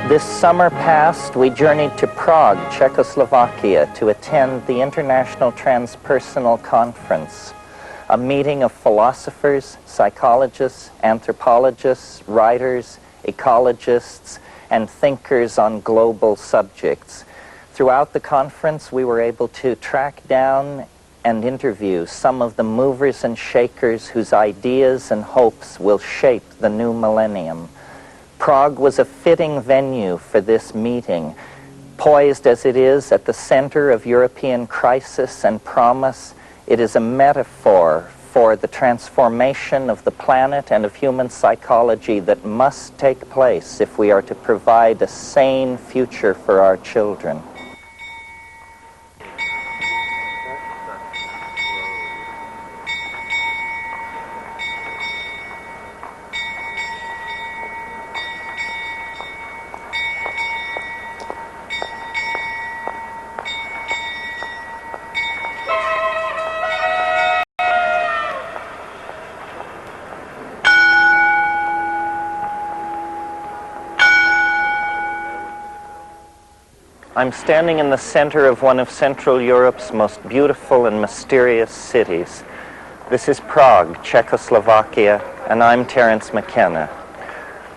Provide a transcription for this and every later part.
This summer past, we journeyed to Prague, Czechoslovakia, to attend the International Transpersonal Conference, a meeting of philosophers, psychologists, anthropologists, writers, ecologists, and thinkers on global subjects. Throughout the conference, we were able to track down and interview some of the movers and shakers whose ideas and hopes will shape the new millennium. Prague was a fitting venue for this meeting. Poised as it is at the center of European crisis and promise, it is a metaphor for the transformation of the planet and of human psychology that must take place if we are to provide a sane future for our children. I'm standing in the center of one of Central Europe's most beautiful and mysterious cities. This is Prague, Czechoslovakia, and I'm Terence McKenna.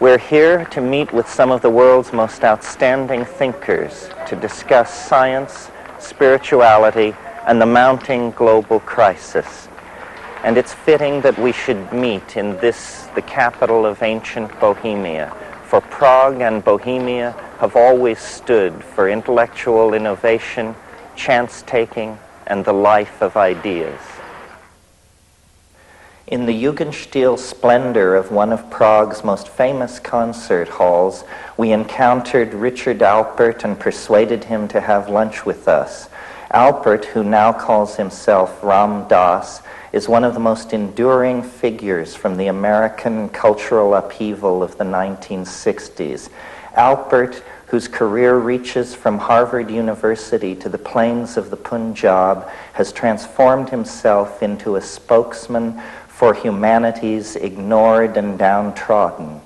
We're here to meet with some of the world's most outstanding thinkers to discuss science, spirituality, and the mounting global crisis. And it's fitting that we should meet in this, the capital of ancient Bohemia, for Prague and Bohemia have always stood for intellectual innovation, chance-taking, and the life of ideas. In the Jugendstil splendor of one of Prague's most famous concert halls, we encountered Richard Alpert and persuaded him to have lunch with us. Alpert, who now calls himself Ram Dass, is one of the most enduring figures from the American cultural upheaval of the 1960s. Alpert, whose career reaches from Harvard University to the plains of the Punjab, has transformed himself into a spokesman for humanity's ignored and downtrodden.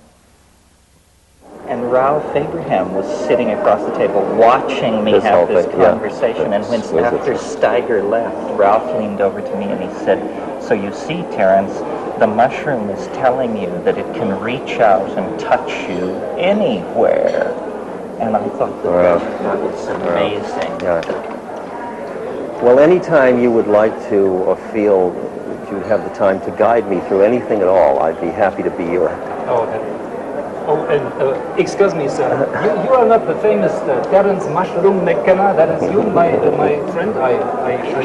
And Ralph Abraham was sitting across the table watching me have this conversation, and when after Steiger left, Ralph leaned over to me and he said, "So you see, Terence, the mushroom is telling you that it can reach out and touch you anywhere." And I thought that was amazing. Well, anytime you would like to or feel that you would have the time to guide me through anything at all, I'd be happy to be your... Excuse me, sir. You are not the famous Terence Mushroom McKenna. That is you, my friend.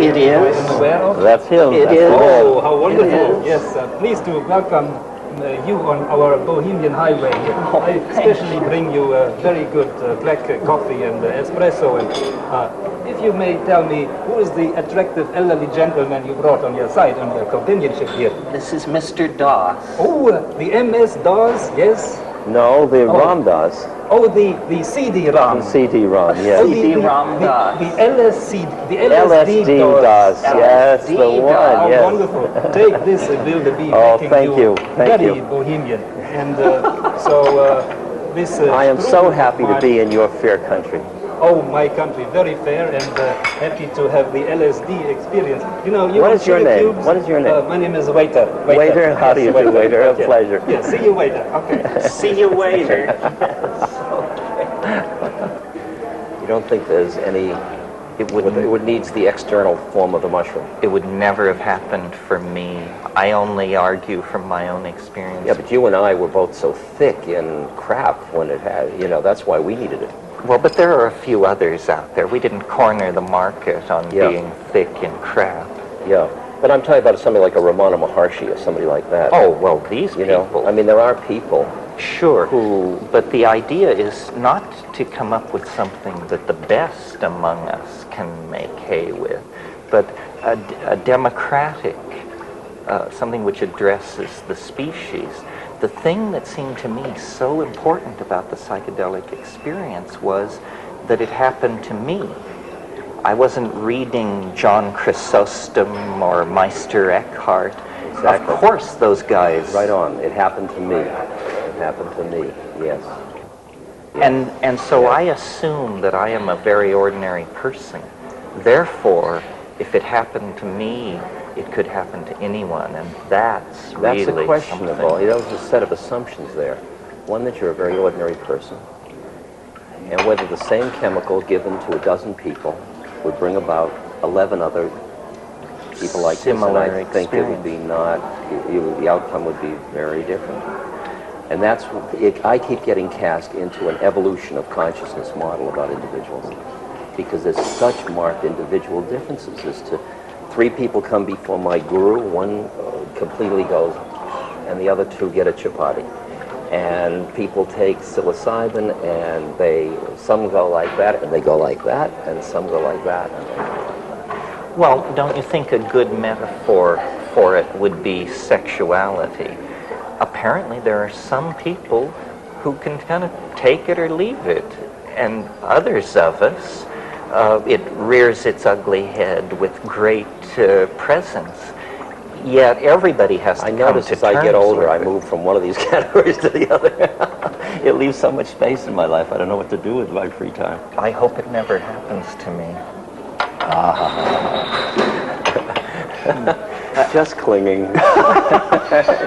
It is. I am aware of. That's him. It is. Oh, how wonderful. Yes, pleased to welcome you on our Bohemian highway. I especially bring you very good black coffee and espresso. And if you may tell me, who is the attractive elderly gentleman you brought on your side, on your companionship here? This is Mr. Dass. Oh, the MS Dass, yes. No, the Ram Dass. Oh, the CD-ROM. The CD-ROM, yes. CD-ROM Dass. The LSD LSD Dass, yes, the one, How yes. wonderful. Take this, it will be Oh, making thank you. Thank very you. bohemian. And this... I am so happy to be in your fair country. Oh, my country, very fair, and happy to have the LSD experience. You know, What is your name? What is your name? My name is Waiter. Waiter, how do you do, Waiter? A pleasure. Yeah, see you, Waiter. Okay. See you later. You don't think there's any... It would needs the external form of the mushroom. It would never have happened for me. I only argue from my own experience. Yeah, but you and I were both so thick in crap when it had, that's why we needed it. Well, but there are a few others out there. We didn't corner the market on being thick in crap. Yeah, but I'm talking about somebody like a Ramana Maharshi or somebody like that. Oh, well, these people... I mean, there are people... Sure, but the idea is not to come up with something that the best among us can make hay with, but a democratic, something which addresses the species. The thing that seemed to me so important about the psychedelic experience was that it happened to me. I wasn't reading John Chrysostom or Meister Eckhart. Exactly. Of course those guys... Right on. It happened to me. It happened to me, yes. And so I assume that I am a very ordinary person. Therefore, if it happened to me, it could happen to anyone, and that's really That's a questionable. something. That was a set of assumptions there. One, that you're a very ordinary person, and whether the same chemical given to a dozen people would bring about 11 other people like Similar this, and I think it would be not, the outcome would be very different. And that's, I keep getting cast into an evolution of consciousness model about individuals, because there's such marked individual differences as to 3 people come before my guru, one completely goes, and the other 2 get a chapati. And people take psilocybin, and some go like that, and they go like that, and some go like that. Well, don't you think a good metaphor for it would be sexuality? Apparently there are some people who can kind of take it or leave it, and others of us, it rears its ugly head with great presence. Yet everybody has to I come notice to as I get terms older, I with it. move from one of these categories to the other. It leaves so much space in my life. I don't know what to do with my free time. I hope it never happens to me. Just clinging.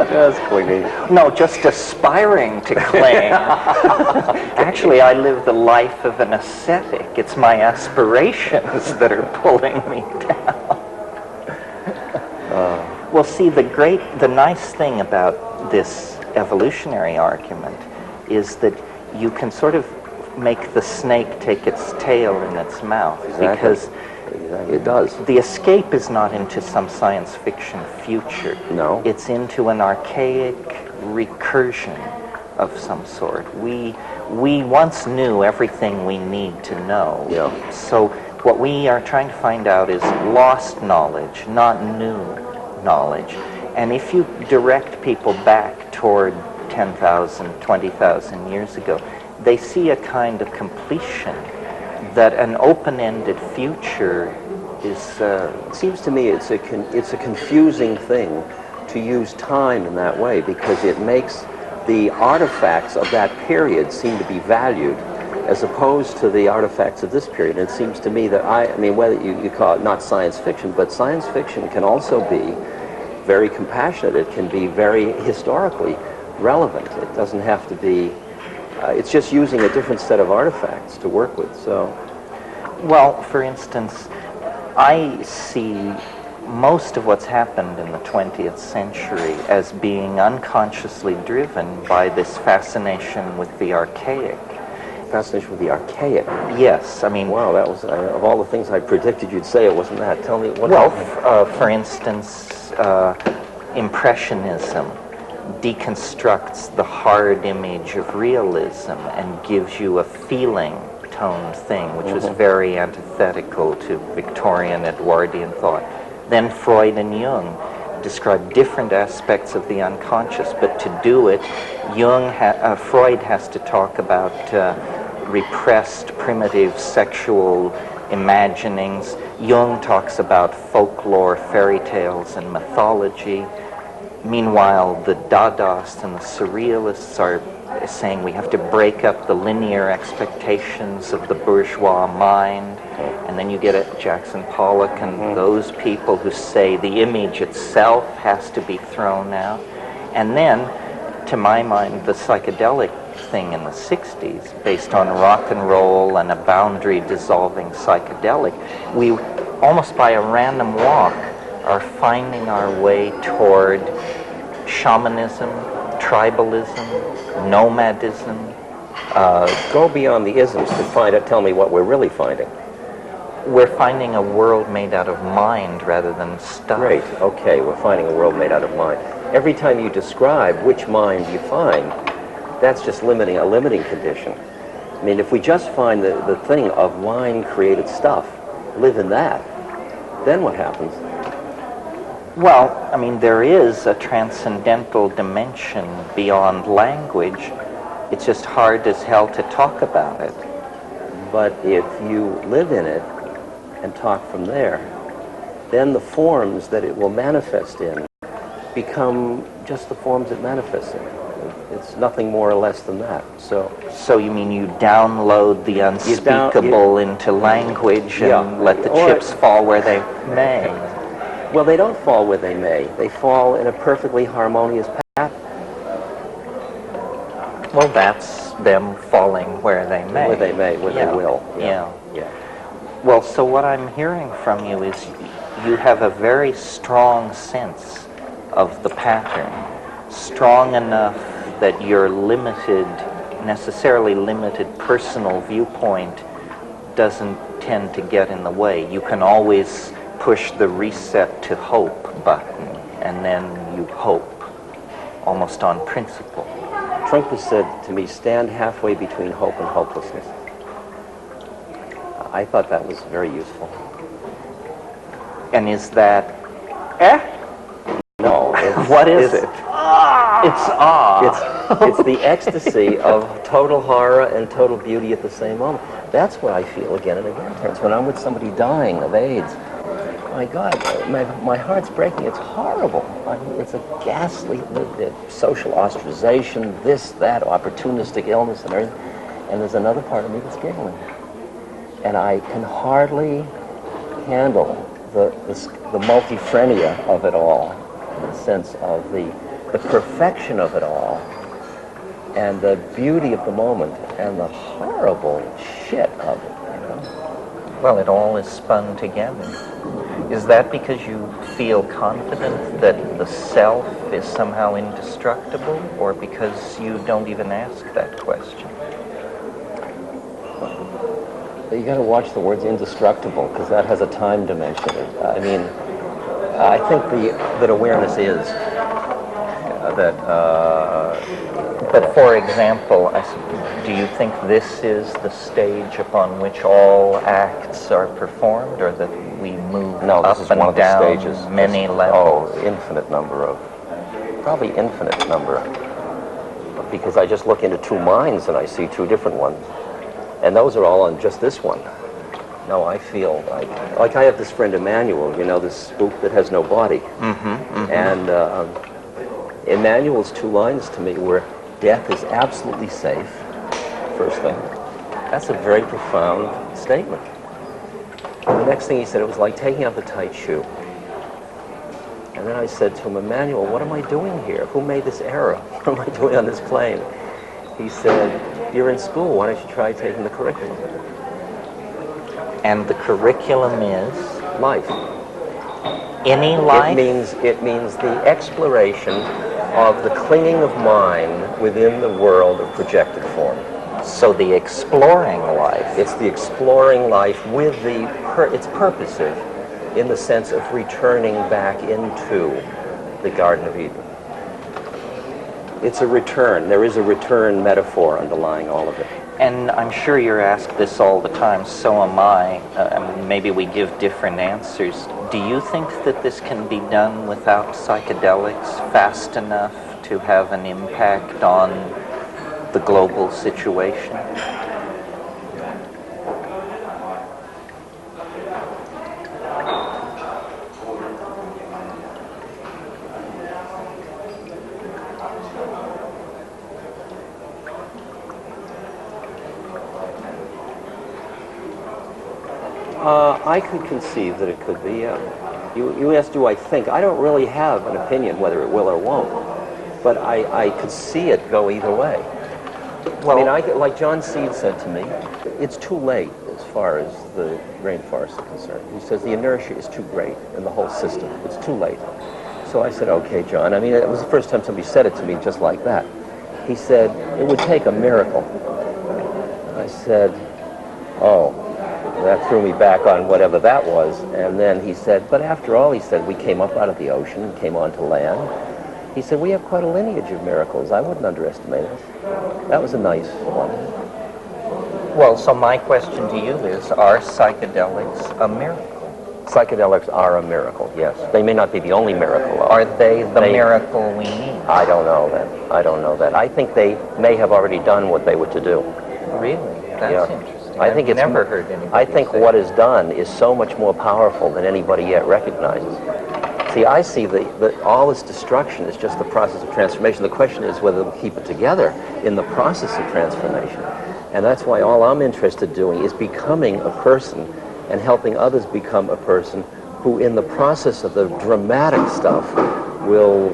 Just clinging. No, just aspiring to cling. Actually, I live the life of an ascetic. It's my aspirations that are pulling me down. Well, see, the nice thing about this evolutionary argument is that you can sort of make the snake take its tail in its mouth. Exactly. Because It does. the escape is not into some science fiction future. No. It's into an archaic recursion of some sort. We once knew everything we need to know. Yeah. So what we are trying to find out is lost knowledge, not new knowledge. And if you direct people back toward 10,000, 20,000 years ago, they see a kind of completion that an open-ended future is... It seems to me it's a confusing thing to use time in that way, because it makes the artifacts of that period seem to be valued as opposed to the artifacts of this period. And it seems to me that, I mean, whether you call it not science fiction, but science fiction can also be very compassionate. It can be very historically relevant. It doesn't have to be... it's just using a different set of artifacts to work with, so... Well, for instance, I see most of what's happened in the 20th century as being unconsciously driven by this fascination with the archaic. Fascination with the archaic. Yes, I mean... Wow, that was, of all the things I predicted you'd say, it wasn't that. Tell me what... Well, for instance, Impressionism deconstructs the hard image of realism and gives you a feeling-toned thing, which was very antithetical to Victorian Edwardian thought. Then Freud and Jung describe different aspects of the unconscious, but to do it, Freud has to talk about repressed, primitive sexual imaginings. Jung talks about folklore, fairy tales, and mythology. Meanwhile, the Dadaists and the Surrealists are saying we have to break up the linear expectations of the bourgeois mind. And then you get at Jackson Pollock and those people who say the image itself has to be thrown out. And then, to my mind, the psychedelic thing in the 60s, based on rock and roll and a boundary-dissolving psychedelic, we, almost by a random walk, are finding our way toward shamanism, tribalism, nomadism. Go beyond the isms to find it. Tell me what we're really finding. We're finding a world made out of mind rather than stuff. Great. Okay, we're finding a world made out of mind. Every time you describe which mind you find, that's just a limiting condition. I mean, if we just find the thing of mind-created stuff, live in that, then what happens? Well, I mean, there is a transcendental dimension beyond language. It's just hard as hell to talk about it. But if you live in it and talk from there, then the forms that it will manifest in become just the forms it manifests in. It's nothing more or less than that. So you mean you download the unspeakable into language and let the chips fall where they may? Well, they don't fall where they may. They fall in a perfectly harmonious pattern. Well, that's them falling where they may. Where they may, where they will. Yeah. Well, so what I'm hearing from you is you have a very strong sense of the pattern, strong enough that your necessarily limited personal viewpoint doesn't tend to get in the way. You can always push the reset to hope button, and then you hope, almost on principle. Trunk has said to me, stand halfway between hope and hopelessness. I thought that was very useful. And is that, No. what is it? It's the ecstasy of total horror and total beauty at the same moment. That's what I feel again and again, Terence. When I'm with somebody dying of AIDS, my God, my heart's breaking. It's horrible. It's a ghastly the social ostracization, this, that, opportunistic illness and everything. And there's another part of me that's giggling. And I can hardly handle the multifrenia of it all, in the sense of the perfection of it all, and the beauty of the moment, and the horrible shit of it, you know? Well, it all is spun together. Is that because you feel confident that the self is somehow indestructible, or because you don't even ask that question? You got to watch the words indestructible, because that has a time dimension. I mean, I think that awareness is But for example, do you think this is the stage upon which all acts are performed, or that we move No, up this is and one of the down stages. many levels? Oh, probably infinite number. Because I just look into two minds and I see two different ones. And those are all on just this one. No, I feel like I have this friend Emmanuel, you know, this spook that has no body. And Emmanuel's two lines to me were, death is absolutely safe, first thing. That's a very profound statement. And the next thing he said, it was like taking off a tight shoe. And then I said to him, Emmanuel, what am I doing here? Who made this error? What am I doing on this plane? He said, you're in school, why don't you try taking the curriculum? And the curriculum is? Life. Any life? It means the exploration of the clinging of mind within the world of projected form. So the exploring life. It's the exploring life with it's purposive in the sense of returning back into the Garden of Eden. It's a return. There is a return metaphor underlying all of it. And I'm sure you're asked this all the time, so am I. Maybe we give different answers. Do you think that this can be done without psychedelics fast enough to have an impact on the global situation? I could conceive that it could be. You asked, do I think? I don't really have an opinion whether it will or won't, but I could see it go either way. Well, I mean, like John Seed said to me, it's too late as far as the rainforests are concerned. He says the inertia is too great in the whole system. It's too late. So I said, okay, John. I mean, it was the first time somebody said it to me just like that. He said, it would take a miracle. I said, oh. That threw me back on whatever that was. And then he said, but after all, he said, we came up out of the ocean and came onto land. He said, we have quite a lineage of miracles. I wouldn't underestimate it. That was a nice one. Well, so my question to you is, are psychedelics a miracle? Psychedelics are a miracle, yes. They may not be the only miracle, though. Are they the miracle we need? I don't know that. I don't know that. I think they may have already done what they were to do. Really? That's interesting. I think I've never heard anybody I think say what is done is so much more powerful than anybody yet recognizes. See, I see all this destruction is just the process of transformation. The question is whether they'll keep it together in the process of transformation. And that's why all I'm interested in doing is becoming a person and helping others become a person who, in the process of the dramatic stuff, will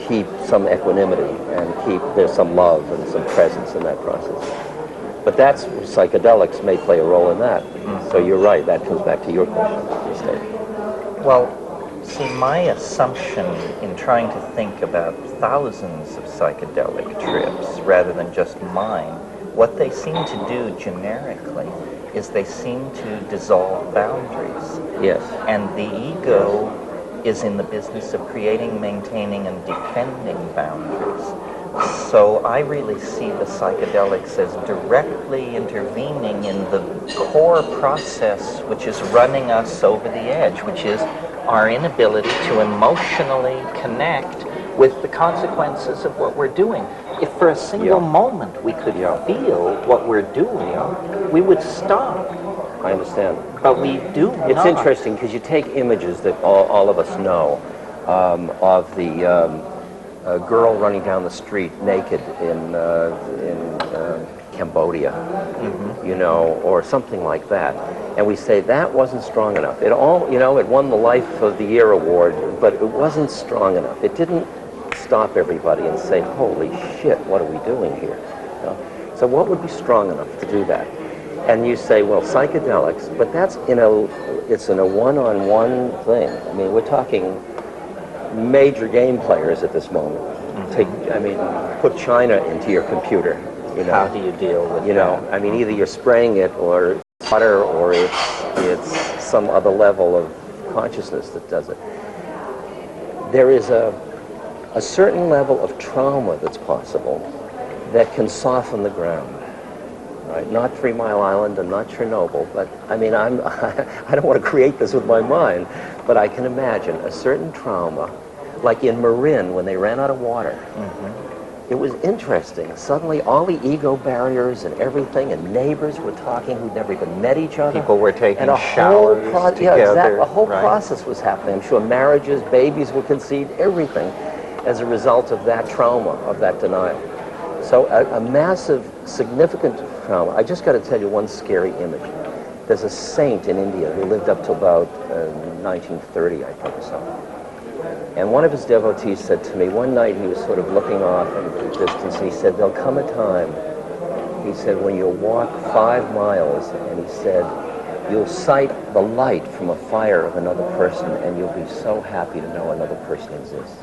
keep some equanimity and there's some love and some presence in that process. But that's, psychedelics may play a role in that. So you're right, that comes back to your question. Well, see, my assumption in trying to think about thousands of psychedelic trips rather than just mine, what they seem to do generically is they seem to dissolve boundaries. Yes. And the ego is in the business of creating, maintaining, and defending boundaries. So I really see the psychedelics as directly intervening in the core process which is running us over the edge, which is our inability to emotionally connect with the consequences of what we're doing. If for a single moment we could feel what we're doing, we would stop. I understand. But we do It's not. interesting because you take images that all of us know of the girl running down the street naked in Cambodia, you know, or something like that. And we say that wasn't strong enough. It won the Life of the Year award, but it wasn't strong enough. It didn't stop everybody and say, holy shit, what are we doing here? You know? So what would be strong enough to do that? And you say, well, psychedelics, but it's in a one-on-one thing. I mean, we're talking major game players at this moment. Put China into your computer. You know, how do you deal with that? I mean, either you're spraying it or it's water or it's some other level of consciousness that does it. There is a certain level of trauma that's possible that can soften the ground. Right? Not 3 Mile Island and not Chernobyl, but I mean, I don't want to create this with my mind, but I can imagine a certain trauma, like in Marin when they ran out of water. It was interesting. Suddenly all the ego barriers and everything, and neighbors were talking who'd never even met each other. People were taking and showers together. A whole process was happening. I'm sure marriages, babies were conceived, everything as a result of that trauma, of that denial. So a massive, significant trauma. I just got to tell you one scary image. There's a saint in India who lived up to about 1930, I think, or so. And one of his devotees said to me, one night he was sort of looking off in the distance, and he said, there'll come a time, he said, when you'll walk 5 miles, and he said, you'll sight the light from a fire of another person, and you'll be so happy to know another person exists.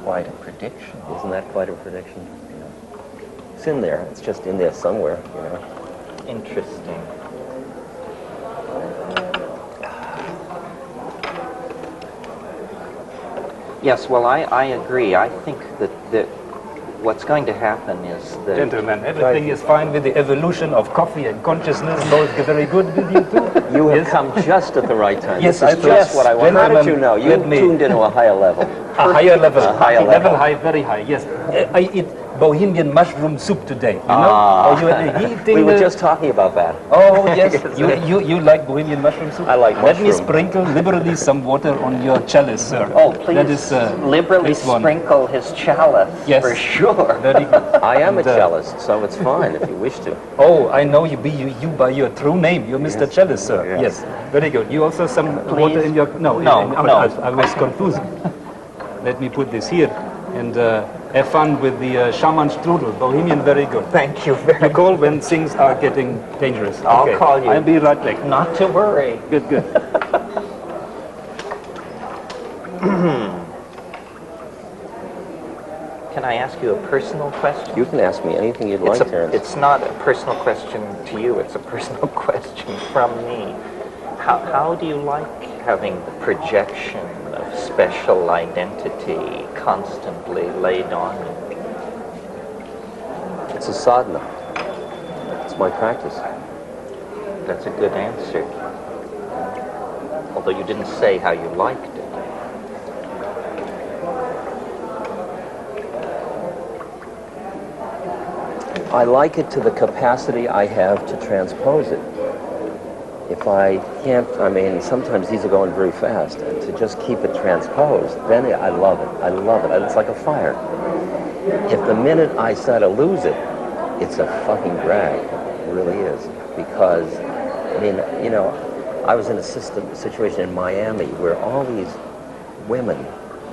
Quite a prediction. Isn't that quite a prediction? You know, it's in there. It's just in there somewhere, you know. Interesting. Yes, well, I agree. I think that what's going to happen is that... Gentlemen, everything is fine with the evolution of coffee and consciousness. Both very good with you too. You have come just at the right time. Yes, this is just what I want. How did you know? You tuned into a higher level. A higher level. A higher level. High, very high, yes. I eat Bohemian mushroom soup today, you know? We were just talking about that. Oh, yes. You like Bohemian mushroom soup? I like Let me mushroom. sprinkle liberally some water on your chalice, sir. Oh, please That is, liberally this one. sprinkle his chalice, Yes. for sure. Very good. I am a And, cellist, so it's fine if you wish to. Oh, I know you by your true name. You're Mr. Chalice, sir. Yes. Very good. You also some water in your... No. I was confused. Let me put this here. And have fun with the shaman strudel. Bohemian, very good. Thank you very You much. call when things are getting dangerous. I'll call you. I'll be right back. Not to worry. Good, good. Can I ask you a personal question? You can ask me anything you'd like, Terence. It's not a personal question to you, it's a personal question from me. How do you like having the projection of special identity constantly laid on you? It's a sadhana. It's my practice. That's a good answer. Although you didn't say how you liked it. I like it to the capacity I have to transpose it. If I can't, I mean, sometimes these are going very fast, and to just keep it transposed, then I love it. I love it. It's like a fire. If the minute I start to lose it, it's a fucking drag. It really is. Because, I mean, you know, I was in a situation in Miami where all these women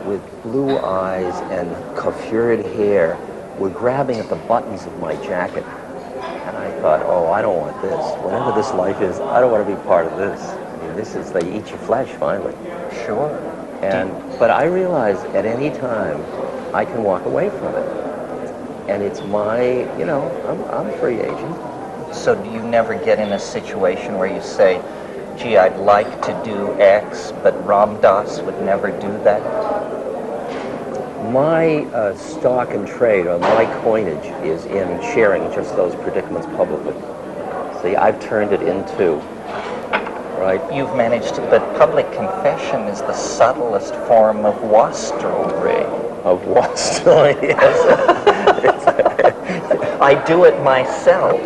with blue eyes and coiffured hair were grabbing at the buttons of my jacket. And I thought, oh, I don't want this. Whatever this life is, I don't want to be part of this. I mean, this is, they eat your flesh, finally. Sure. But I realize at any time, I can walk away from it. And it's my, you know, I'm a free agent. So do you never get in a situation where you say, gee, I'd like to do X, but Ram Dass would never do that? My stock and trade, or my coinage, is in sharing just those predicaments publicly. See, I've turned it into, right? You've managed to, but public confession is the subtlest form of wastrelry. Of wastrel, yes. I do it myself.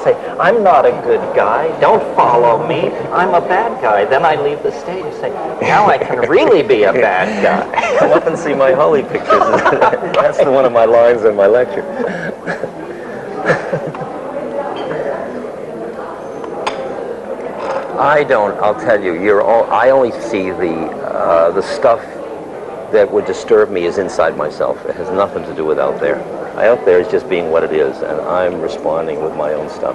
Say, I'm not a good guy, don't follow me, I'm a bad guy. Then I leave the stage and say, now I can really be a bad guy. Come up and see my holy pictures. That's one of my lines in my lecture. I'll tell you, I only see the stuff that would disturb me is inside myself. It has nothing to do with out there. Out there is just being what it is, and I'm responding with my own stuff.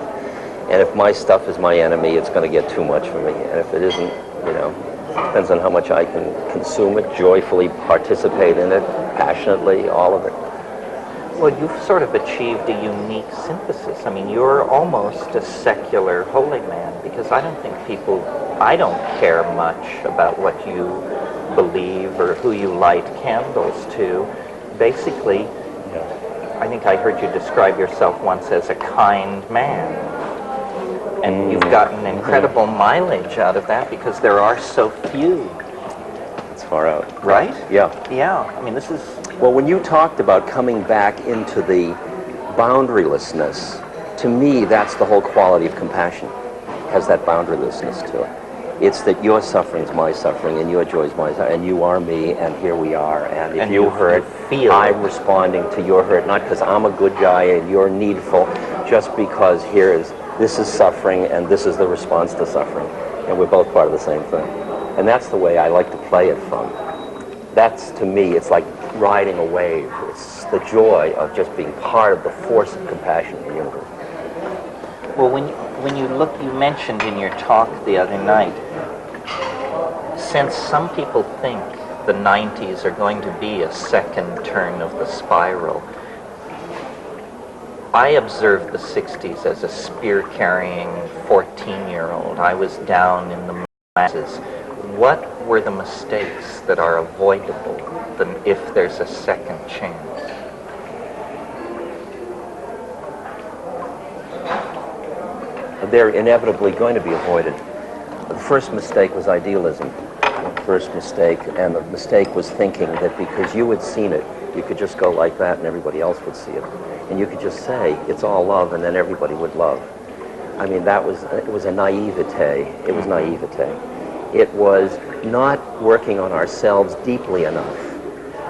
And if my stuff is my enemy, it's going to get too much for me. And if it isn't, you know, depends on how much I can consume it, joyfully participate in it, passionately, all of it. Well, you've sort of achieved a unique synthesis. I mean, you're almost a secular holy man, because I don't care much about what you believe or who you light candles to. Basically, I think I heard you describe yourself once as a kind man. And you've gotten incredible mileage out of that because there are so few. It's far out. Right? Yeah. Yeah. I mean, this is... Well, when you talked about coming back into the boundarylessness, to me, that's the whole quality of compassion. It has that boundarylessness to it. It's that your suffering is my suffering, and your joy is my suffering, and you are me, and here we are. And if you hurt, I'm responding to your hurt, not because I'm a good guy and you're needful, just because this is suffering, and this is the response to suffering, and we're both part of the same thing. And that's the way I like to play it from. That's, to me, it's like riding a wave. It's the joy of just being part of the force of compassion in the universe. Well, when you look, you mentioned in your talk the other night, since some people think the 90s are going to be a second turn of the spiral, I observed the 60s as a spear-carrying 14-year-old. I was down in the masses. What were the mistakes that are avoidable if there's a second chance? They're inevitably going to be avoided. The first mistake was idealism. The first mistake, and the mistake was thinking that because you had seen it, you could just go like that and everybody else would see it. And you could just say, it's all love, and then everybody would love. I mean, it was a naivete. It was naivete. It was not working on ourselves deeply enough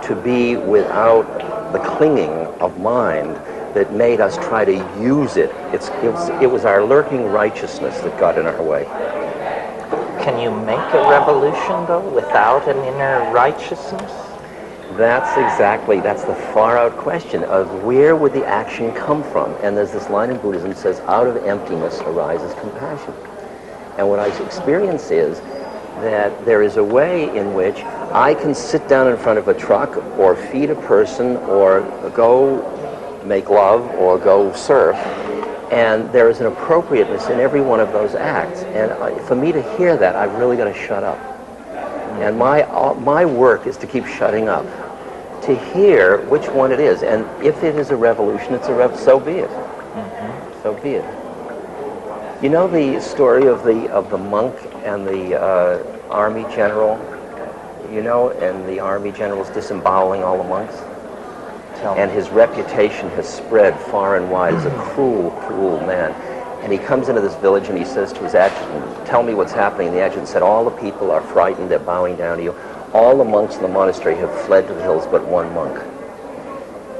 to be without the clinging of mind that made us try to use it. It was our lurking righteousness that got in our way. Can you make a revolution, though, without an inner righteousness? That's the far-out question of where would the action come from? And there's this line in Buddhism that says, out of emptiness arises compassion. And what I experience is that there is a way in which I can sit down in front of a truck or feed a person or go make love or go surf, and there is an appropriateness in every one of those acts. And for me to hear that, I've really got to shut up. And my work is to keep shutting up, to hear which one it is. And if it is a revolution, so be it. Mm-hmm. So be it. You know the story of the monk and the army general, and the army general's disemboweling all the monks? And his reputation has spread far and wide as a cruel, cruel man. And he comes into this village and he says to his adjutant, tell me what's happening. And the adjutant said, all the people are frightened, they're bowing down to you. All the monks in the monastery have fled to the hills but one monk.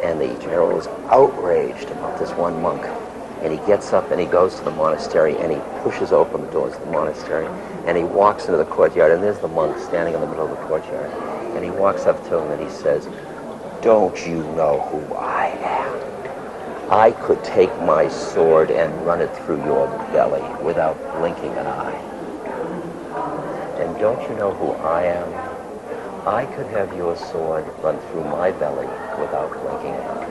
And the general was outraged about this one monk. And he gets up and he goes to the monastery and he pushes open the doors of the monastery and he walks into the courtyard, and there's the monk standing in the middle of the courtyard. And he walks up to him and he says, don't you know who I am? I could take my sword and run it through your belly without blinking an eye. And don't you know who I am? I could have your sword run through my belly without blinking an eye.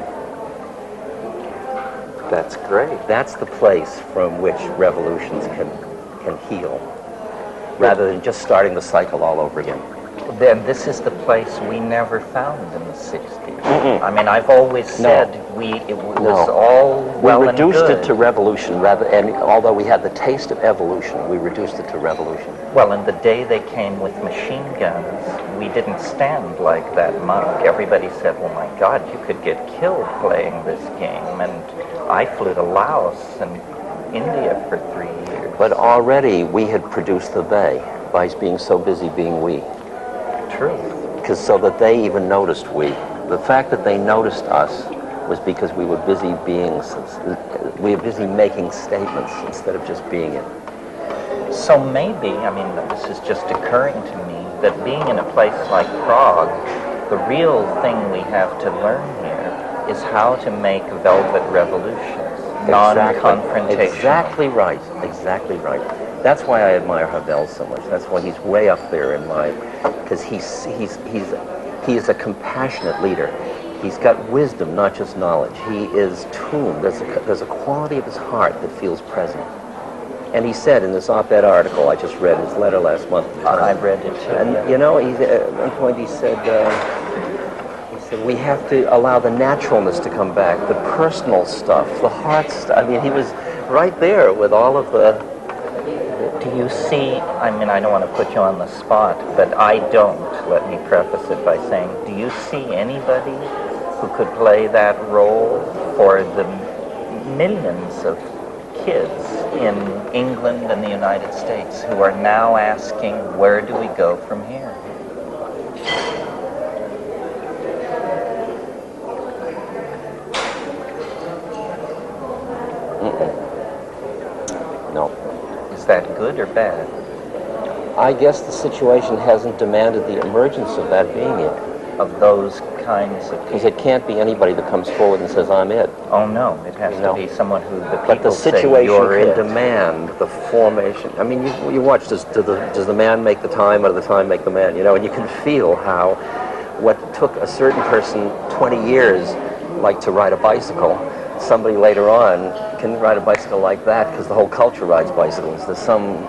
That's great. That's the place from which revolutions can heal, rather than just starting the cycle all over again. Then this is the place we never found in the 60s. I mean, I've always said it was all well we reduced and good. it to revolution, and although we had the taste of evolution, we reduced it to revolution. Well, and the day they came with machine guns, we didn't stand like that monk. Everybody said, oh my God, you could get killed playing this game. And I flew to Laos and India for 3 years. But already we had produced the Bay by being so busy being we. True. Because so that they even noticed we. The fact that they noticed us was because we were busy making statements instead of just being it. So maybe, I mean, this is just occurring to me, that being in a place like Prague, the real thing we have to learn here is how to make velvet revolutions, non-confrontational. Exactly right, exactly right. That's why I admire Havel so much. That's why he's way up there in my, because he is a compassionate leader. He's got wisdom, not just knowledge. He is tuned. There's a quality of his heart that feels present. And he said in this op-ed article, I just read his letter last month. I read it too. And you know, at one point he said, we have to allow the naturalness to come back, the personal stuff, the heart stuff. I mean, he was right there with all of the... Do you see, I mean, I don't want to put you on the spot, but I don't, let me preface it by saying, do you see anybody who could play that role for the millions of kids in England and the United States who are now asking, where do we go from here? No. Is that good or bad? I guess the situation hasn't demanded the emergence of that being it. Of those kinds of Because it can't be anybody that comes forward and says, I'm it. Oh no, it has to be someone who the people But the say situation you're can it. demand the formation. I mean, you watch, does the man make the time or does the time make the man? You know, and you can feel how what took a certain person 20 years, like to ride a bicycle, somebody later on can ride a bicycle like that because the whole culture rides bicycles. There's some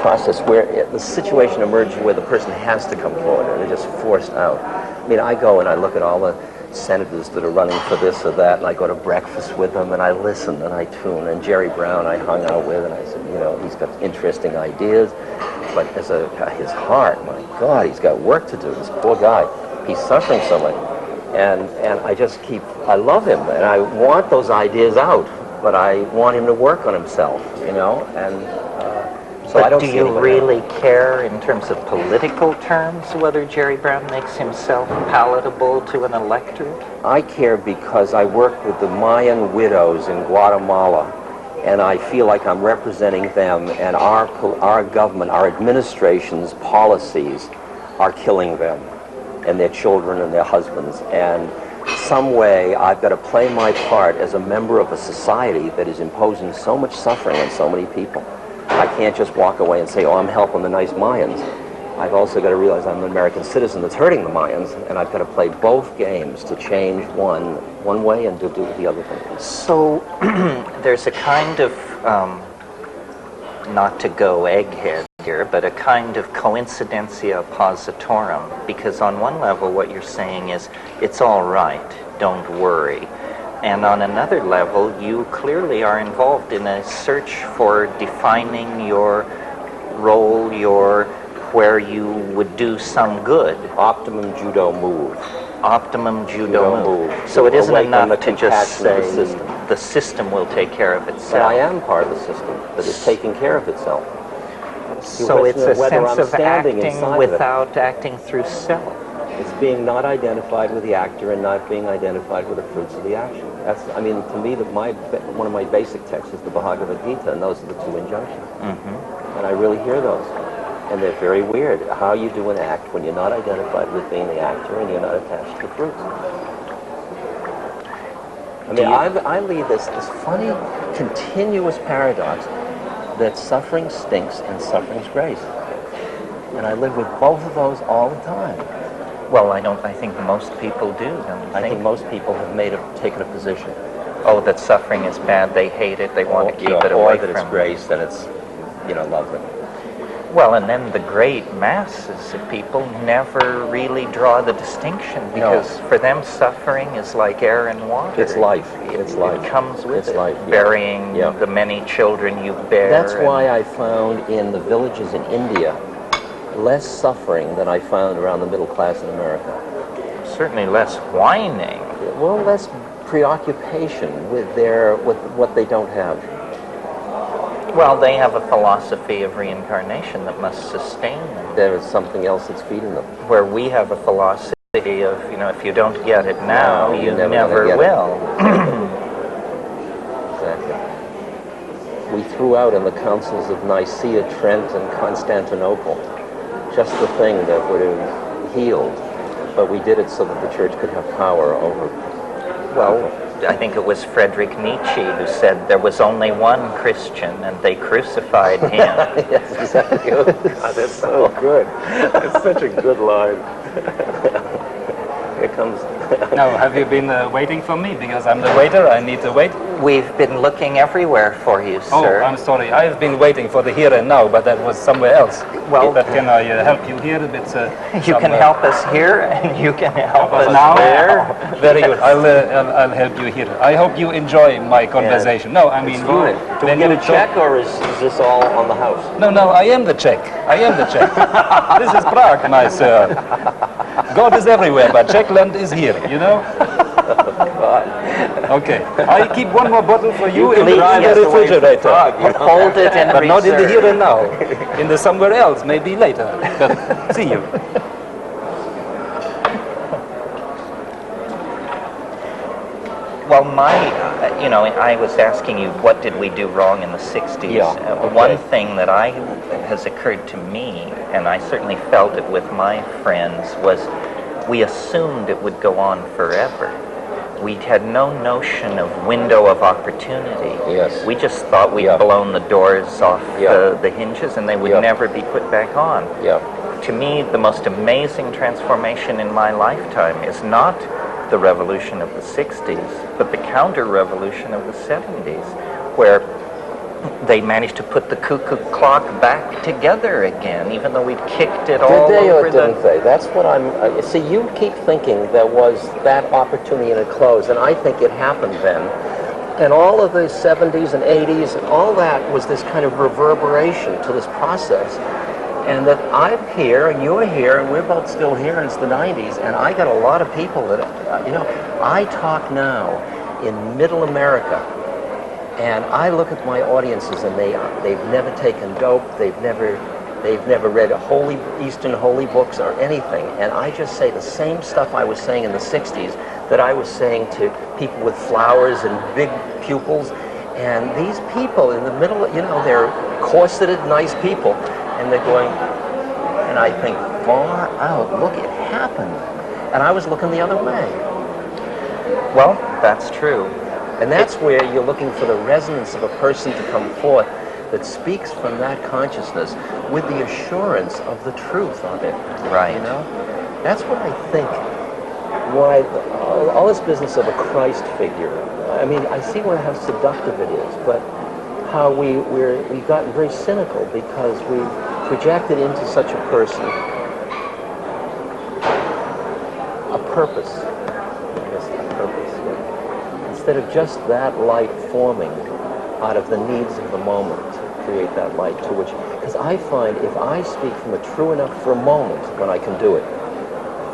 process where the situation emerges where the person has to come forward or they're just forced out. I mean, I go and I look at all the senators that are running for this or that, and I go to breakfast with them and I listen and I tune. And Jerry Brown I hung out with and I said, you know, he's got interesting ideas, but as his heart, my God, he's got work to do. This poor guy, he's suffering so much. And I love him and I want those ideas out, but I want him to work on himself, you know, and so I don't see do you anybody really care in terms of political terms whether Jerry Brown makes himself palatable to an electorate? I care because I work with the Mayan widows in Guatemala, and I feel like I'm representing them, and our government, our administration's policies are killing them and their children and their husbands. And some way I've got to play my part as a member of a society that is imposing so much suffering on so many people. I can't just walk away and say, oh, I'm helping the nice Mayans. I've also got to realize I'm an American citizen that's hurting the Mayans, and I've got to play both games to change one way and to do the other thing. So there's a kind of, not to go egghead here, but a kind of coincidentia positorum, because on one level what you're saying is, it's all right, don't worry. And on another level, you clearly are involved in a search for defining your role, where you would do some good. Optimum judo move. optimum judo move. So it isn't enough to just say the system will take care of itself. But I am part of the system that is taking care of itself. So it's a sense of acting without acting through self. It's being not identified with the actor and not being identified with the fruits of the action. That's, I mean, to me, one of my basic texts is the Bhagavad Gita, and those are the two injunctions. Mm-hmm. And I really hear those. And they're very weird, how you do an act when you're not identified with being the actor and you're not attached to the fruits. I mean, I lead this funny, continuous paradox that suffering stinks and suffering's grace. And I live with both of those all the time. Well, I think most people do, don't you I think most people have taken a position. Oh, that suffering is bad, they hate it, they want to keep it away or that from it's grace, then it's, lovely. Well, and then the great masses of people never really draw the distinction because for them suffering is like air and water. It's life. It's life. It comes with it. Life. Burying the many children you bear. That's why I found in the villages in India less suffering than I found around the middle class in America. Certainly less whining. Well, less preoccupation with what they don't have. Well, they have a philosophy of reincarnation that must sustain them. There is something else that's feeding them. Where we have a philosophy of, if you don't get it now, you never will. Exactly. We threw out in the councils of Nicaea, Trent, and Constantinople just the thing that would have healed, but we did it so that the church could have power over. Well, I think it was Friedrich Nietzsche who said there was only one Christian and they crucified him. Yes, exactly. Oh, God, that's so good. That's such a good line. Here comes... Now, have you been waiting for me? Because I'm the waiter, I need to wait. We've been looking everywhere for you, sir. Oh, I'm sorry. I've been waiting for the here and now, but that was somewhere else. Well, but can I help you here? You can help us here, and you can help us now. there. Very good. I'll help you here. I hope you enjoy my conversation. Yeah. No, I mean, do we get a check, or is this all on the house? No, I am the Czech. I am the Czech. This is Prague, my sir. God is everywhere, but Czechland is here, Okay, I keep one more bottle for you in the refrigerator. Hold it in but not in the here and now. In the somewhere else, maybe later. But see you. Well, I was asking you, what did we do wrong in the 60s? Yeah, okay. One thing that has occurred to me, and I certainly felt it with my friends, was we assumed it would go on forever. We had no notion of window of opportunity. Yes. We just thought we'd blown the doors off the hinges and they would never be put back on. Yeah. To me, the most amazing transformation in my lifetime is not the revolution of the 60s, but the counter-revolution of the 70s, where they managed to put the cuckoo clock back together again, even though we'd kicked it all over. Did they or didn't they? That's what I'm... see, you keep thinking there was that opportunity and it closed, and I think it happened then. And all of the 70s and 80s and all that was this kind of reverberation to this process. And that I'm here and you're here and we're both still here and it's the 90s, and I got a lot of people that, I talk now in middle America, and I look at my audiences and they've never taken dope, they've never read Eastern holy books or anything, and I just say the same stuff I was saying in the 60s that I was saying to people with flowers and big pupils, and these people in the middle, they're corseted, nice people, and they're going, and I think, far out, look, it happened, and I was looking the other way. Well, that's true. And that's where you're looking for the resonance of a person to come forth that speaks from that consciousness with the assurance of the truth of it. Right. That's what I think, why all this business of a Christ figure, I mean, I see how seductive it is, but how we've gotten very cynical because we've projected into such a person a purpose. Instead of just that light forming out of the needs of the moment to create that light because I find if I speak from a true enough for a moment when I can do it,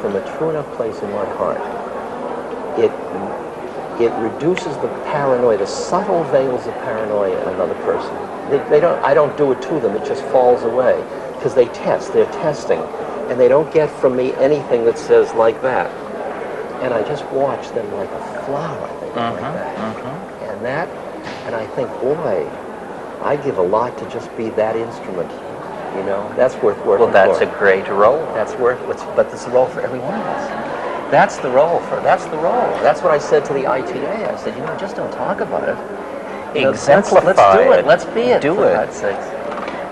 from a true enough place in my heart, it reduces the paranoia, the subtle veils of paranoia in another person. I don't do it to them, it just falls away. Because they're testing, and they don't get from me anything that says like that. And I just watch them like a flower, like that. And I think, boy, I give a lot to just be that instrument. You know, that's worth working for. Well, that's a great role. But it's the role for every one of us. That's the role. That's what I said to the ITA. I said, just don't talk about it. Exemplify let's do it. Let's be it. Do for it. God's sakes.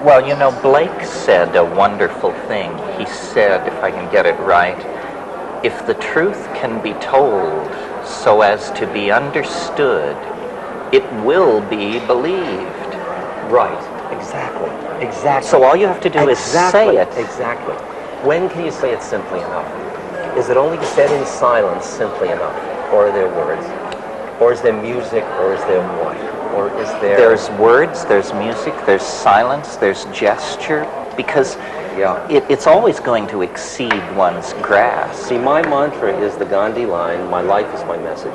Well, Blake said a wonderful thing. He said, if I can get it right, if the truth can be told so as to be understood, it will be believed. Right. Exactly. So all you have to do is say it. Exactly. When can you say it simply enough? Is it only said in silence simply enough? Or are there words? Or is there music? Or is there what? Or is there... There's words, there's music, there's silence, there's gesture, because it's always going to exceed one's grasp. See, my mantra is the Gandhi line, my life is my message.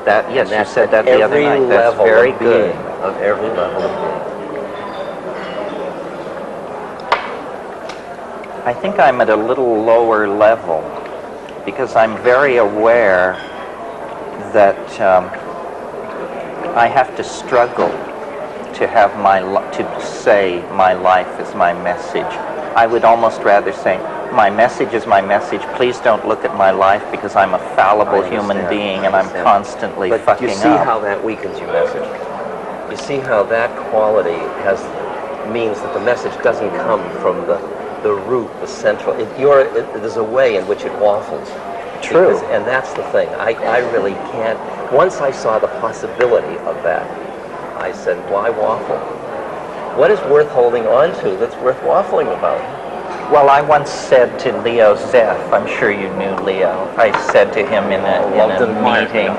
Yes, you said that the other night. That's very good. Of every level of being. I think I'm at a little lower level because I'm very aware that I have to struggle to have to say my life is my message. I would almost rather say my message is my message. Please don't look at my life because I'm a fallible human being and I'm constantly fucking up. But you see how that weakens your message. You see how that quality means that the message doesn't come from the root, the central. There's a way in which it waffles. True. And that's the thing. I really can't. Once I saw the possibility of that, I said, why waffle? What is worth holding on to that's worth waffling about? Well, I once said to Leo Zeff, I'm sure you knew Leo, I said to him in a meeting,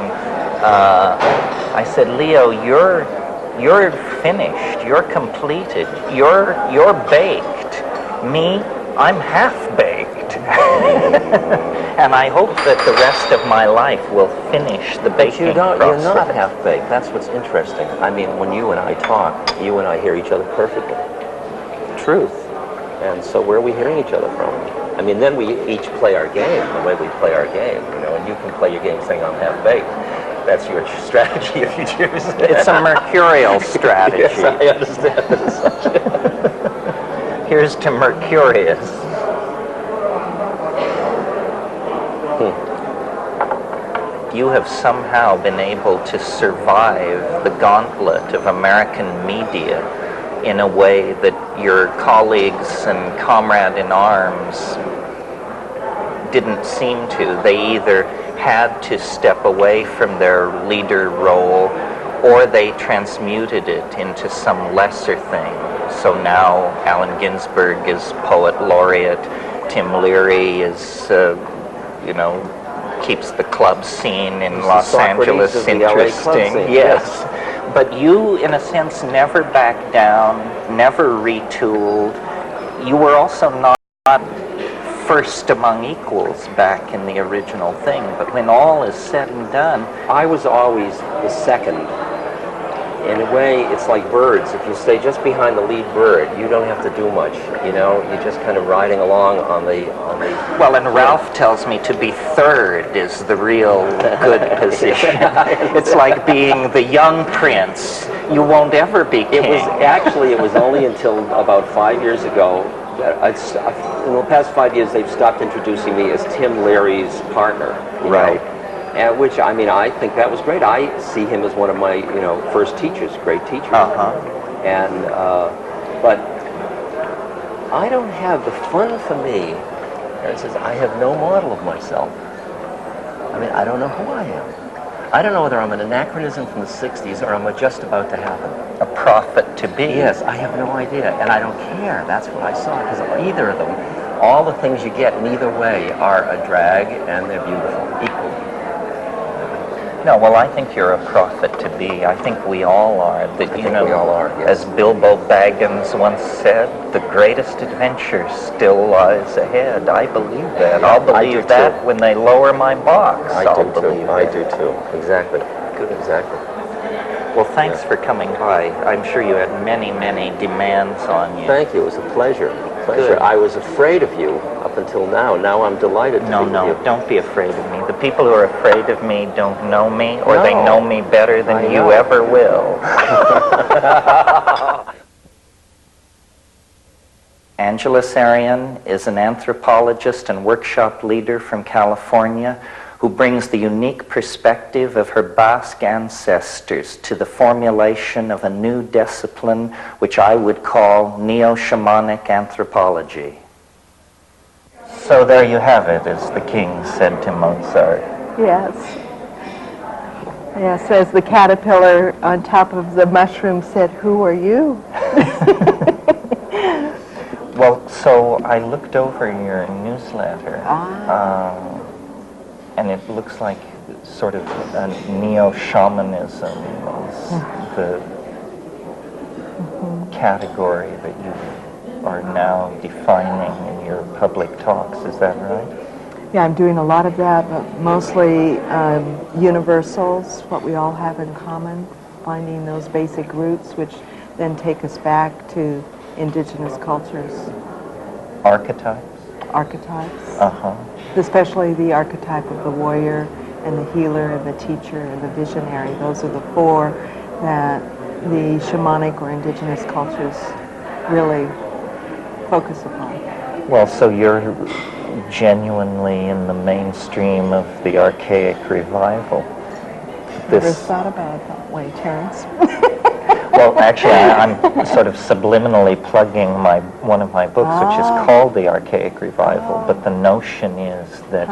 I said, Leo, you're finished, you're completed, you're baked. Me, I'm half-baked. And I hope that the rest of my life will finish the baking process. You're not half-baked. That's what's interesting. I mean, when you and I talk, you and I hear each other perfectly. Truth. And so where are we hearing each other from? I mean, then we each play our game the way we play our game, and you can play your game saying I'm half-baked. That's your strategy if you choose. It's a mercurial strategy. Yes, I understand that as such. Here's to Mercurius. You have somehow been able to survive the gauntlet of American media in a way that your colleagues and comrade in arms didn't seem to. They either had to step away from their leader role or they transmuted it into some lesser thing. So now Allen Ginsberg is poet laureate, Tim Leary is, keeps the club scene in Los Angeles interesting. Yes. But you, in a sense, never backed down, never retooled. You were also not first among equals back in the original thing. But when all is said and done, I was always the second. In a way, it's like birds. If you stay just behind the lead bird, you don't have to do much. You're just kind of riding along on the. Well, and Ralph tells me to be third is the real good position. It's like being the young prince. You won't ever be king. It was only until about 5 years ago. In the past 5 years, they've stopped introducing me as Tim Leary's partner. Right. And which, I think that was great. I see him as one of my, first teachers, great teachers. And, but I don't have the fun for me. Terence says, I have no model of myself. I don't know who I am. I don't know whether I'm an anachronism from the 60s or I'm just about to happen. A prophet to be. Yes, I have no idea. And I don't care. That's what I saw. Because either of them, all the things you get in either way are a drag and they're beautiful, equally. No, well, I think you're a prophet to be. I think we all are. That, you know, we all are, yes. As Bilbo Baggins once said, the greatest adventure still lies ahead. I believe that. Yeah, I'll believe that too. when they lower my box. I'll believe I it. do too. Exactly. Good. Exactly. Well, thanks for coming by. I'm sure you had many, many demands on you. Thank you. It was a pleasure. Good. I was afraid of you up until now. Now I'm delighted to be with you. Don't be afraid of me. The people who are afraid of me don't know me, or they No. know me better than I you know. ever will. Angeles Arrien is an anthropologist and workshop leader from California who brings the unique perspective of her Basque ancestors to the formulation of a new discipline which I would call neo-shamanic anthropology. So there you have it, as the king said to Mozart. Yes. Yes, as the caterpillar on top of the mushroom said, "Who are you?" Well, so I looked over your newsletter, and it looks like sort of a neo-shamanism is the category that you are now defining in your public talks. Is that right? Yeah, I'm doing a lot of that, but mostly universals, what we all have in common, finding those basic roots, which then take us back to indigenous cultures. Archetypes? Archetypes. Uh-huh. Especially the archetype of the warrior and the healer and the teacher and the visionary. Those are the four that the shamanic or indigenous cultures really focus upon. Well, so you're genuinely in the mainstream of the archaic revival. Never thought about it that way, Terence. Well, actually, I'm sort of subliminally plugging one of my books, which is called The Archaic Revival. But the notion is that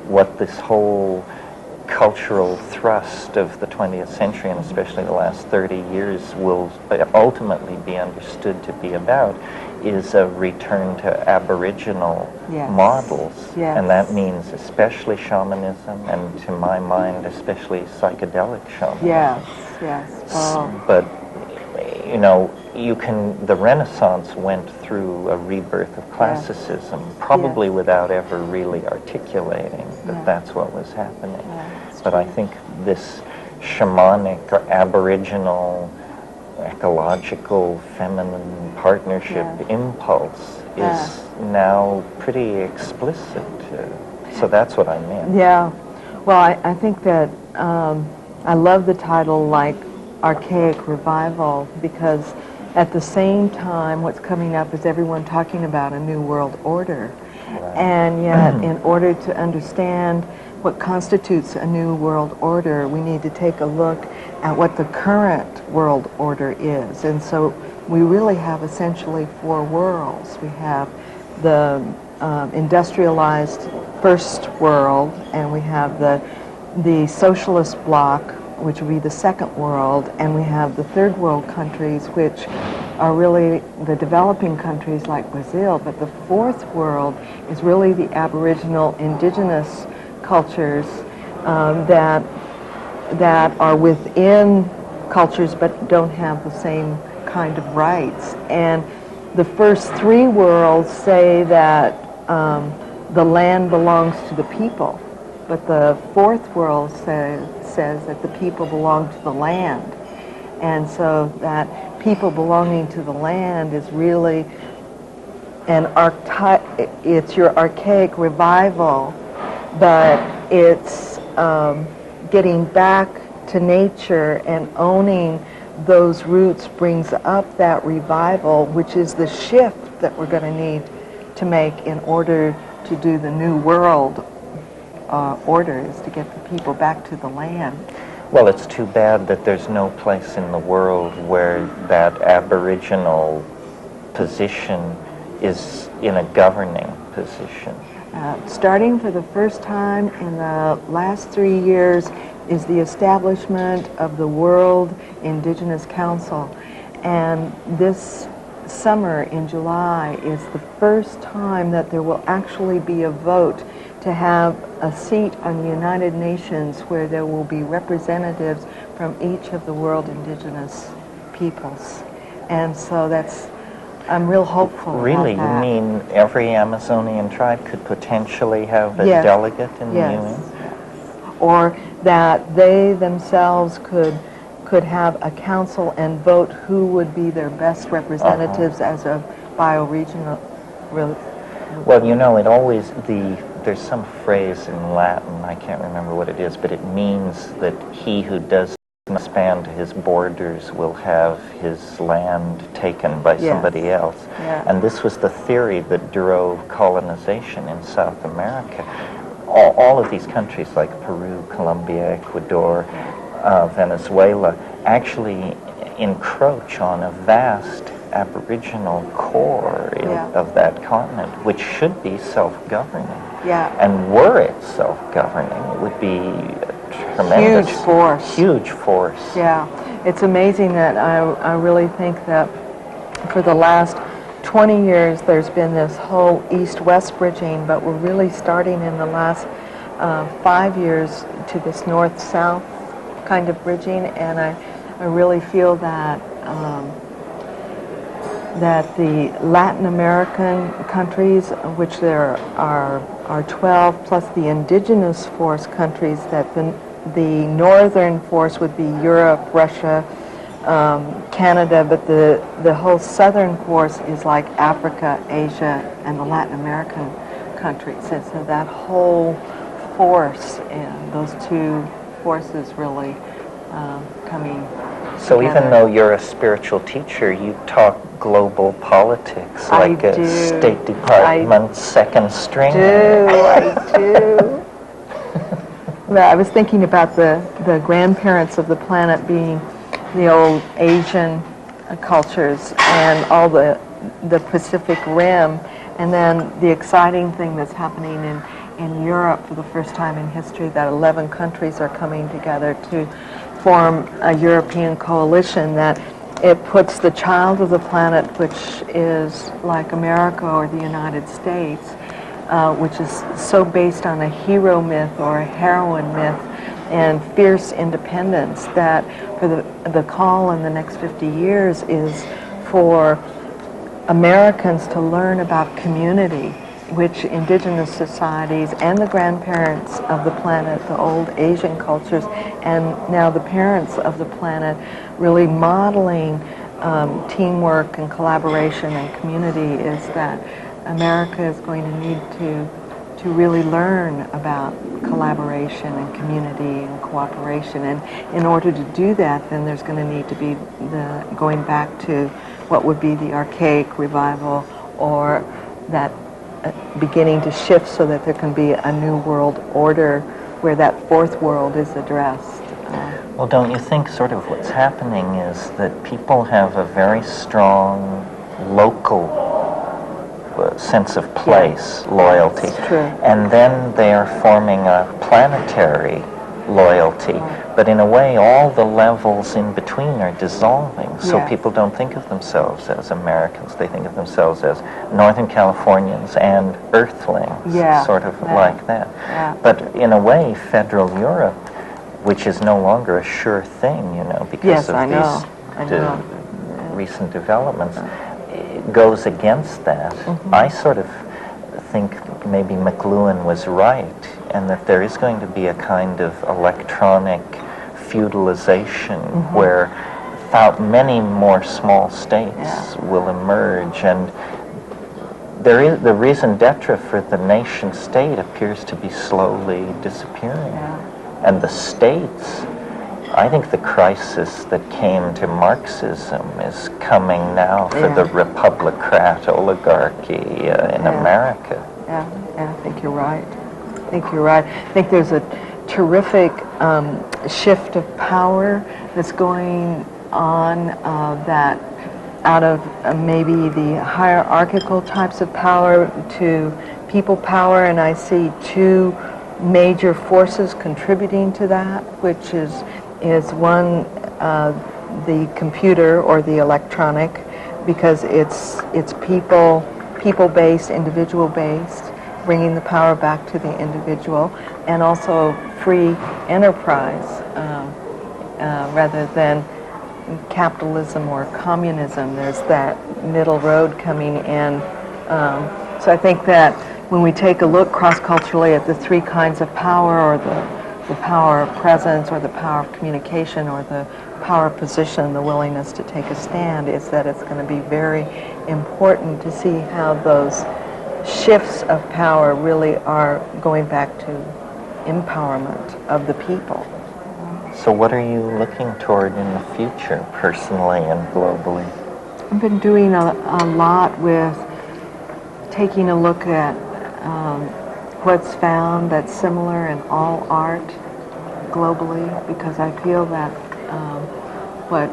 what this whole cultural thrust of the 20th century, and especially the last 30 years, will ultimately be understood to be about is a return to Aboriginal models. Yes. And that means especially shamanism, and to my mind, especially psychedelic shamanism. Yes, yes. Oh. But you know, the Renaissance went through a rebirth of classicism, probably without ever really articulating that that's what was happening. But I think this shamanic or Aboriginal ecological feminine partnership impulse is now pretty explicit. So that's what I meant. Yeah. Well, I think that I love the title, like Archaic Revival, because at the same time what's coming up is everyone talking about a new world order. Right. And yet in order to understand what constitutes a new world order, we need to take a look at what the current world order is. And so we really have essentially four worlds. We have the industrialized first world, and we have the socialist bloc, which would be the second world, and we have the third world countries, which are really the developing countries like Brazil. But the fourth world is really the Aboriginal indigenous cultures that are within cultures but don't have the same kind of rights. And the first three worlds say that the land belongs to the people, but the fourth world says that the people belong to the land. And so that people belonging to the land is really it's your archaic revival, but it's getting back to nature and owning those roots brings up that revival, which is the shift that we're going to need to make in order to do the new world order, is to get the people back to the land. Well, it's too bad that there's no place in the world where that Aboriginal position is in a governing position. Starting for the first time in the last 3 years is the establishment of the World Indigenous Council. And this summer in July is the first time that there will actually be a vote to have a seat on the United Nations where there will be representatives from each of the world indigenous peoples. And so I'm real hopeful Really? about that. You mean every Amazonian tribe could potentially have a Yes. delegate in the Yes. UN? Or that they themselves could have a council and vote who would be their best representatives as a bioregional. Well, you know, there's some phrase in Latin, I can't remember what it is, but it means that he who does not expand his borders will have his land taken by somebody else. Yeah. And this was the theory that drove colonization in South America. All of these countries like Peru, Colombia, Ecuador, Venezuela actually encroach on a vast Aboriginal core of that continent, which should be self-governing. Yeah. And were it self-governing, it would be a tremendous... Huge force. Yeah. It's amazing that I really think that for the last 20 years there's been this whole east-west bridging, but we're really starting in the last 5 years to this north-south kind of bridging, and I really feel that that the Latin American countries, which there are 12, plus the indigenous force countries, that the northern force would be Europe, Russia, Canada, but the whole southern force is like Africa, Asia, and the Latin American countries. And so that whole force and those two forces really coming So together. even though you're a spiritual teacher, you talk global politics like a State Department second string. I do. Well, I was thinking about the grandparents of the planet being the old Asian cultures and all the Pacific Rim, and then the exciting thing that's happening in Europe for the first time in history, that 11 countries are coming together to form a European coalition that it puts the child of the planet, which is like America or the United States, which is so based on a hero myth or a heroine myth and fierce independence, that for the call in the next 50 years is for Americans to learn about community, which indigenous societies and the grandparents of the planet, the old Asian cultures, and now the parents of the planet, really modeling teamwork and collaboration and community, is that America is going to need to really learn about collaboration and community and cooperation. And in order to do that, then there's going to need to be going back to what would be the archaic revival, or that beginning to shift so that there can be a new world order where that fourth world is addressed. Well, don't you think sort of what's happening is that people have a very strong local sense of place, loyalty, That's true. and then they are forming a planetary loyalty, but in a way all the levels in between are dissolving, so Yes. people don't think of themselves as Americans, they think of themselves as Northern Californians and Earthlings, sort of like that. Yeah. But in a way, federal Europe, which is no longer a sure thing, you know, because of these recent developments, it goes against that. I sort of think maybe McLuhan was right, and that there is going to be a kind of electronic feudalization where many more small states will emerge, and the raison d'etre for the nation state appears to be slowly disappearing. And the states, I think the crisis that came to Marxism is coming now for the republicrat oligarchy in America. Yeah, I think you're right. I think there's a terrific shift of power that's going on, that out of maybe the hierarchical types of power to people power, and I see two major forces contributing to that, which is one, the computer or the electronic, because it's people-based, individual-based, bringing the power back to the individual, and also free enterprise rather than capitalism or communism. There's that middle road coming in. So I think that when we take a look cross-culturally at the three kinds of power, or the power of presence, or the power of communication, or the power of position, the willingness to take a stand, is that it's going to be very important to see how those shifts of power really are going back to empowerment of the people. So what are you looking toward in the future, personally and globally? I've been doing a lot with taking a look at what's found that's similar in all art globally, because I feel that what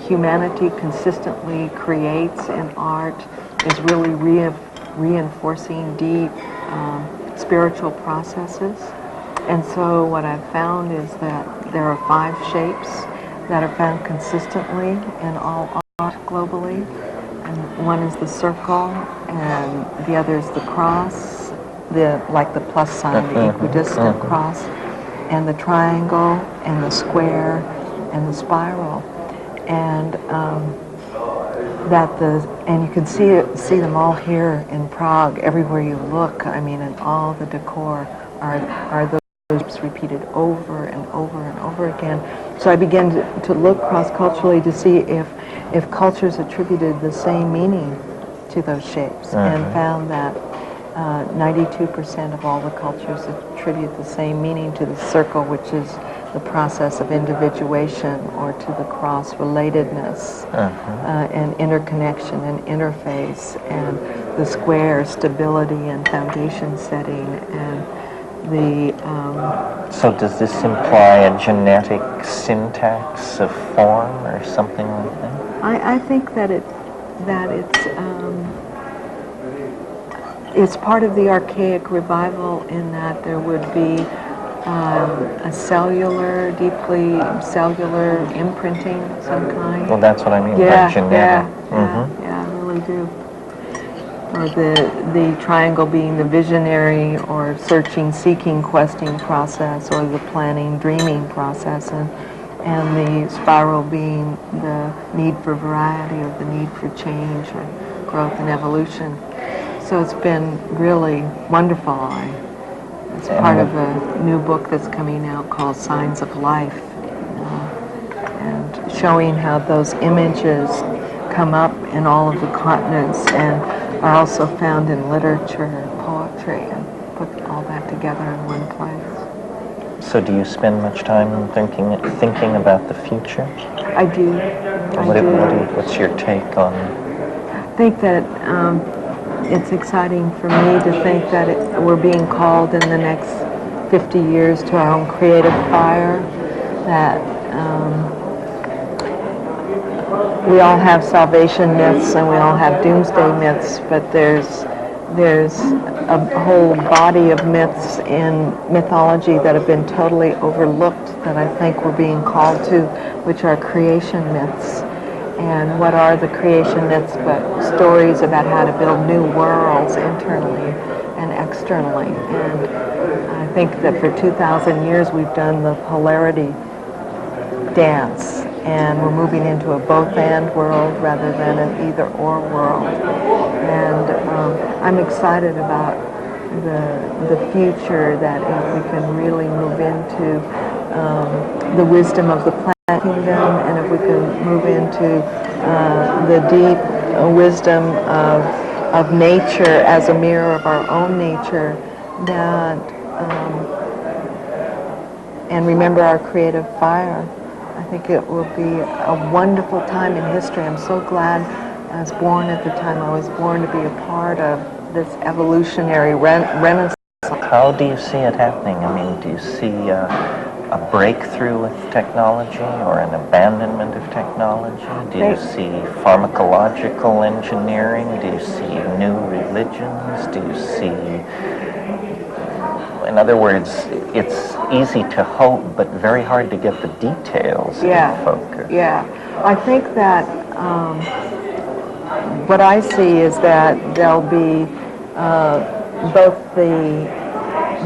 humanity consistently creates in art is really reinforcing deep spiritual processes. And so what I've found is that there are 5 shapes that are found consistently in all art globally. And one is the circle, and the other is the cross, like the plus sign, the equidistant cross, and the triangle, and the square, and the spiral. And and you can see them all here in Prague. Everywhere you look, I mean, and all the decor are those shapes repeated over and over and over again. So I began to look cross-culturally to see if cultures attributed the same meaning to those shapes, and found that 92% of all the cultures attribute the same meaning to the circle, which is the process of individuation, or to the cross, relatedness, and interconnection and interface, and the square, stability and foundation setting, and the... So does this imply a genetic syntax of form or something like that? I think that it's part of the archaic revival, in that there would be a deeply cellular imprinting of some kind. Well, that's what I mean by genetic. Yeah, I really do. Or the triangle being the visionary or searching, seeking, questing process, or the planning, dreaming process, and the spiral being the need for variety, or the need for change, or growth and evolution. So it's been really wonderful. It's part of a new book that's coming out called Signs of Life, and showing how those images come up in all of the continents and are also found in literature, poetry, and put all that together in one place. So do you spend much time thinking about the future? I do. What's your take on? I think that it's exciting for me to think that we're being called in the next 50 years to our own creative fire, that we all have salvation myths and we all have doomsday myths, but there's a whole body of myths in mythology that have been totally overlooked that I think we're being called to, which are creation myths. And what are the creation myths but stories about how to build new worlds internally and externally? And I think that for 2,000 years we've done the polarity dance, and we're moving into a both-and world rather than an either-or world. And I'm excited about the future, that if we can really move into the wisdom of the planet kingdom, and if we can move into the deep wisdom of nature as a mirror of our own nature, that and remember our creative fire, I think it will be a wonderful time in history. I'm so glad I was born at the time I was born to be a part of this evolutionary renaissance. How do you see it happening? I mean, do you see a breakthrough with technology or an abandonment of technology? Do you see pharmacological engineering? Do you see new religions? Do you see... In other words, it's easy to hope, but very hard to get the details in focus. Yeah, I think that what I see is that there'll be both the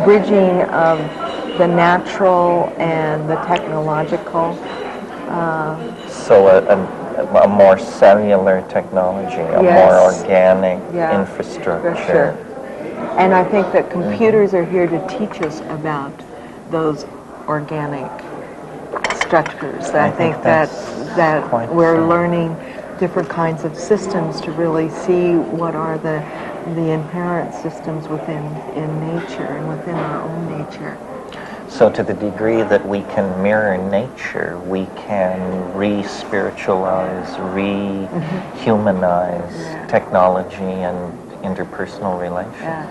bridging of the natural and the technological. So a more cellular technology, a Yes. more organic Yeah, infrastructure. for sure. And I think that computers are here to teach us about those organic structures. I think that quite we're so. learning different kinds of systems to really see what are the inherent systems within nature and within our own nature. So to the degree that we can mirror nature, we can re-spiritualize, re-humanize technology and interpersonal relations. Yeah,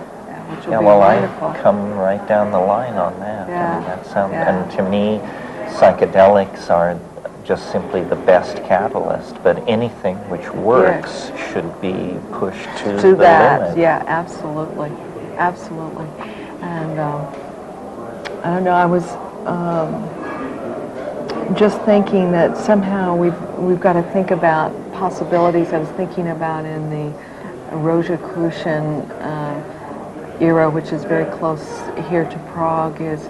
which will Yeah, be well, wonderful. I come right down the line on that. Yeah, I mean, that sounds, yeah. and to me, psychedelics are just simply the best catalyst, but anything which works should be pushed to the that, limit. yeah, absolutely, absolutely. And I don't know, I was just thinking that somehow we've got to think about possibilities. I was thinking about in the Rosicrucian era, which is very close here to Prague, is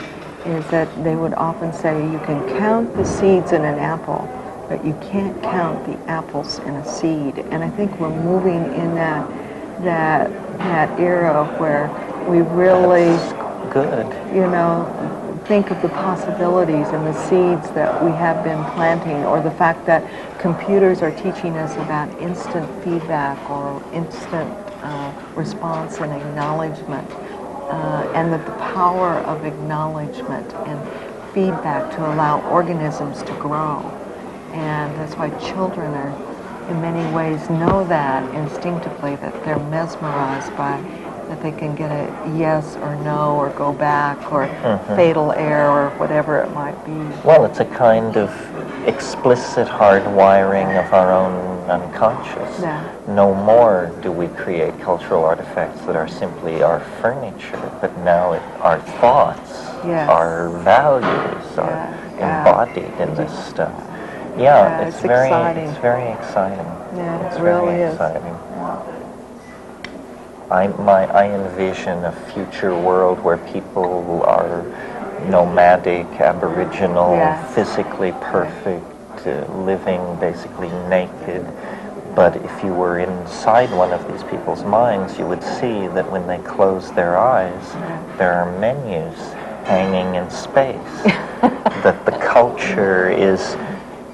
that they would often say you can count the seeds in an apple, but you can't count the apples in a seed. And I think we're moving in that era where we really, That's good. think of the possibilities and the seeds that we have been planting, or the fact that computers are teaching us about instant feedback or instant response and acknowledgement, and that the power of acknowledgement and feedback to allow organisms to grow. And that's why children are, in many ways, know that instinctively, that they're mesmerized by, that they can get a yes or no or go back or fatal error or whatever it might be. Well, it's a kind of explicit hardwiring of our own unconscious. Yeah. No more do we create cultural artifacts that are simply our furniture, but now our thoughts, Yes. our values are Yeah. embodied in this stuff. Yeah, it's very exciting. It's very exciting. Yeah, it's it really very is. exciting. I envision a future world where people are nomadic, aboriginal, Yes. physically perfect, living basically naked. But if you were inside one of these people's minds, you would see that when they close their eyes, there are menus hanging in space. That the culture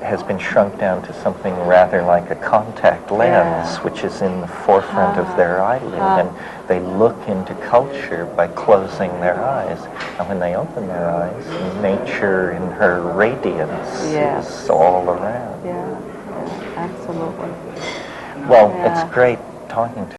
has been shrunk down to something rather like a contact lens, which is in the forefront of their eyelid, and they look into culture by closing their eyes. And when they open their eyes, nature in her radiance is all around. Yeah, absolutely. Well, it's great talking to